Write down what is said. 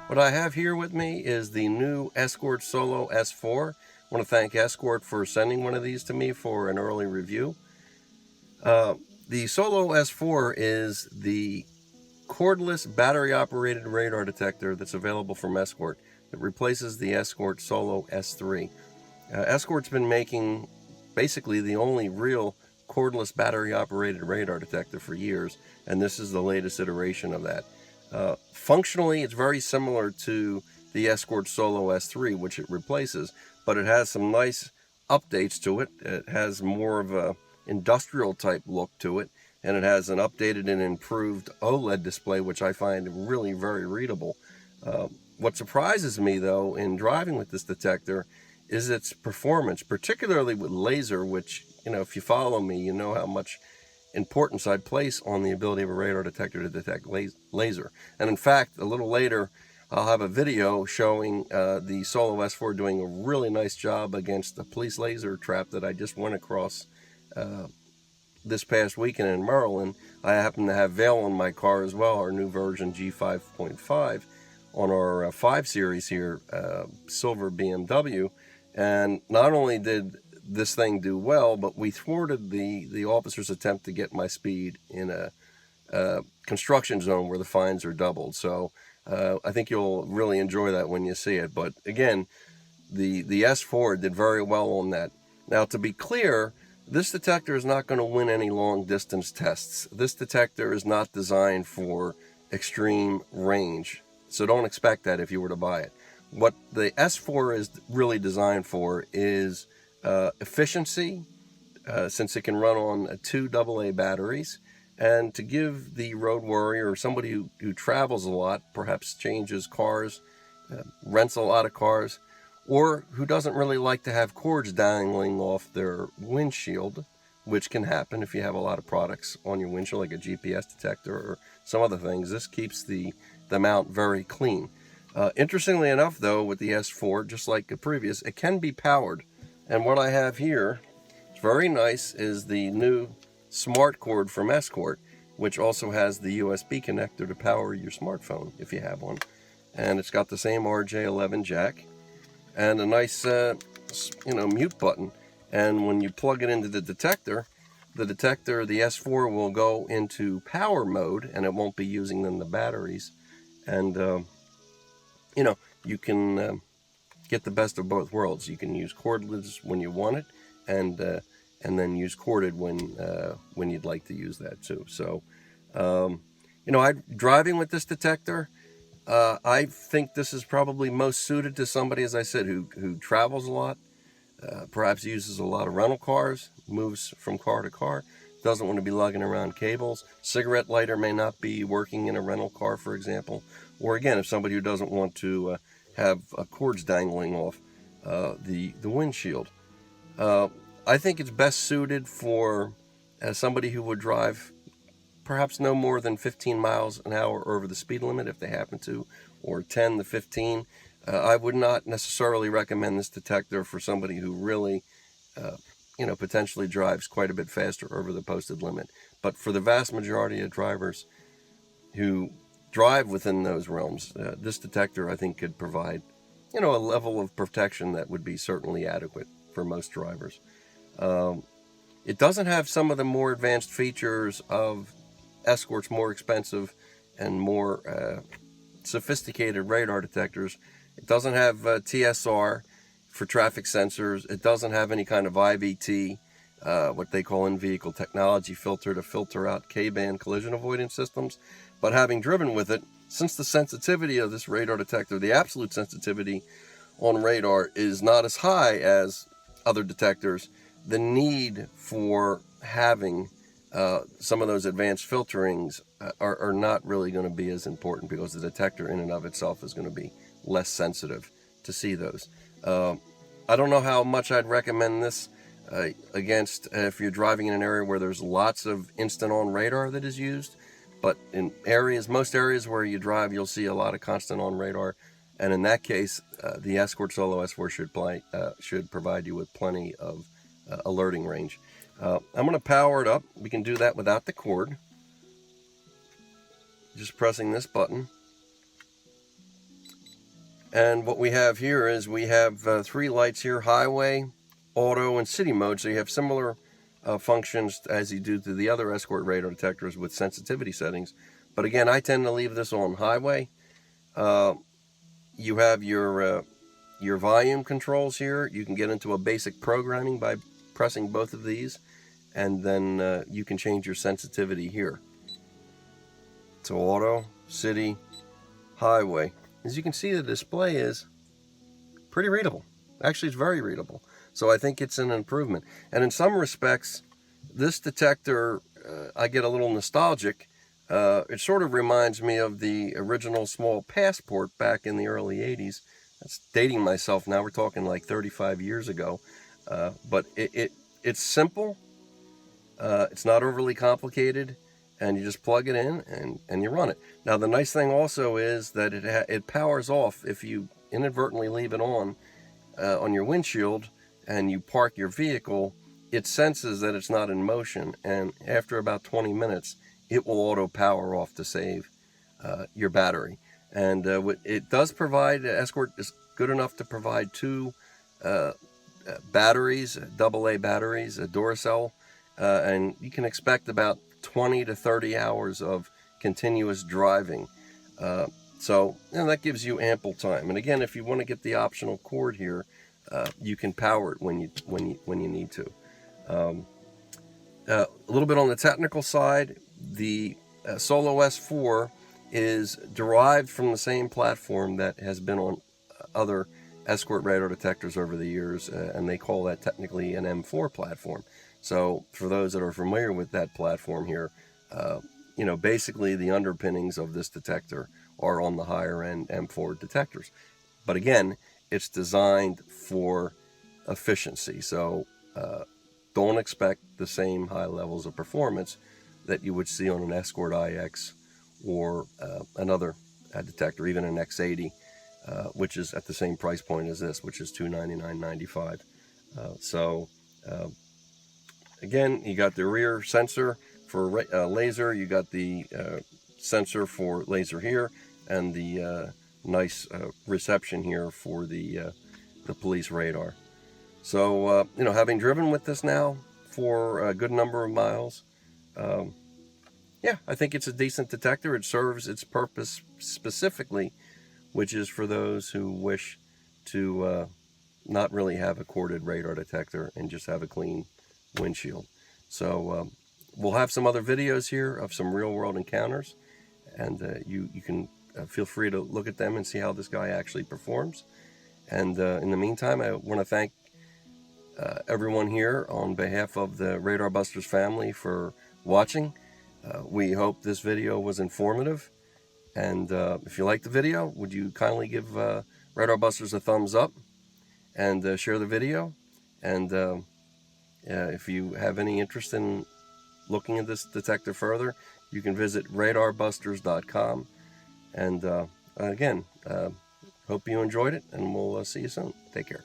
What I have here with me is the new Escort Solo S4. I want to thank Escort for sending one of these to me for an early review. The Solo S4 is the cordless battery-operated radar detector that's available from Escort. It replaces the Escort Solo S3. Escort's been making basically the only real cordless battery-operated radar detector for years, and this is the latest iteration of that. Functionally, it's very similar to the Escort Solo S3, which it replaces, but it has some nice updates to it. It has more of a industrial type look to it, and it has an updated and improved OLED display, which I find really very readable. What surprises me, though, in driving with this detector is its performance, particularly with laser, which, if you follow me, you know how much importance I place on the ability of a radar detector to detect laser. And in fact, a little later, I'll have a video showing the Solo S4 doing a really nice job against the police laser trap that I just went across this past weekend in Maryland. I happen to have Veil on my car as well, our new version G5.5 on our 5 Series here, silver BMW. And not only did this thing do well, but we thwarted the officer's attempt to get my speed in a construction zone where the fines are doubled. So I think you'll really enjoy that when you see it. But again, the S4 did very well on that. Now, to be clear, this detector is not going to win any long distance tests. This detector is not designed for extreme range, so don't expect that if you were to buy it. What the S4 is really designed for is efficiency, since it can run on 2 AA batteries, and to give the road warrior or somebody who travels a lot, perhaps changes cars, rents a lot of cars, or who doesn't really like to have cords dangling off their windshield, which can happen if you have a lot of products on your windshield, like a GPS detector or some other things. This keeps the mount very clean. Interestingly enough, though, with the S4, just like the previous, it can be powered. And what I have here, it's very nice, is the new smart cord from Escort, which also has the USB connector to power your smartphone if you have one. And it's got the same RJ11 jack and a nice, mute button. And when you plug it into the detector, the S4 will go into power mode, and it won't be using then the batteries. And, you can get the best of both worlds. You can use cordless when you want it, and then use corded when you'd like to use that too. So, driving with this detector, I think this is probably most suited to somebody, as I said, who travels a lot, perhaps uses a lot of rental cars, moves from car to car, doesn't want to be lugging around cables. Cigarette lighter may not be working in a rental car, for example. Or again, if somebody who doesn't want to have cords dangling off the windshield. I think it's best suited for somebody who would drive perhaps no more than 15 miles an hour over the speed limit if they happen to, or 10 to 15. I would not necessarily recommend this detector for somebody who really, potentially drives quite a bit faster over the posted limit. But for the vast majority of drivers who drive within those realms, this detector, I think, could provide, a level of protection that would be certainly adequate for most drivers. It doesn't have some of the more advanced features of Escort's more expensive and more sophisticated radar detectors. It doesn't have TSR for traffic sensors. It doesn't have any kind of IVT, what they call in-vehicle technology filter to filter out K-band collision avoidance systems. But having driven with it, since the sensitivity of this radar detector, the absolute sensitivity on radar, is not as high as other detectors, the need for having some of those advanced filterings are not really going to be as important, because the detector in and of itself is going to be less sensitive to see those. I don't know how much I'd recommend this against if you're driving in an area where there's lots of instant on radar that is used. But in most areas where you drive, you'll see a lot of constant on radar. And in that case, the Escort Solo S4 should provide you with plenty of alerting range. I'm going to power it up. We can do that without the cord. Just pressing this button. And what we have here is we have 3 lights here: highway, auto, and city mode. So you have similar functions as you do to the other Escort radar detectors with sensitivity settings. But again, I tend to leave this on highway. You have your volume controls here. You can get into a basic programming by pressing both of these, and then you can change your sensitivity here. So auto, city, highway. As you can see, the display is pretty readable. Actually, it's very readable. So I think it's an improvement. And in some respects, this detector, I get a little nostalgic. It sort of reminds me of the original small passport back in the early 80s. That's dating myself now. We're talking like 35 years ago. But it's simple. It's not overly complicated. And you just plug it in and you run it. Now, the nice thing also is that it powers off if you inadvertently leave it on your windshield and you park your vehicle. It senses that it's not in motion, and after about 20 minutes, it will auto power off to save your battery. And it does provide, Escort is good enough to provide 2 batteries, AA batteries, a Duracell, and you can expect about 20 to 30 hours of continuous driving. So that gives you ample time. And again, if you want to get the optional cord here, you can power it when you need to. A little bit on the technical side, the Solo S4 is derived from the same platform that has been on other Escort radar detectors over the years, and they call that technically an M4 platform. So for those that are familiar with that platform here, basically the underpinnings of this detector are on the higher end M4 detectors. But again, it's designed for efficiency. So don't expect the same high levels of performance that you would see on an Escort IX or another detector, even an X80, which is at the same price point as this, which is $299.95. Again, you got the rear sensor for laser, you got the sensor for laser here, and the nice reception here for the police radar. So, having driven with this now for a good number of miles, yeah, I think it's a decent detector. It serves its purpose specifically, which is for those who wish to not really have a corded radar detector and just have a clean windshield. So we'll have some other videos here of some real-world encounters, and you can feel free to look at them and see how this guy actually performs. And in the meantime, I want to thank everyone here on behalf of the RadarBusters family for watching. We hope this video was informative, and if you liked the video, would you kindly give RadarBusters a thumbs up and share the video. And if you have any interest in looking at this detector further, you can visit RadarBusters.com. And again, hope you enjoyed it, and we'll see you soon. Take care.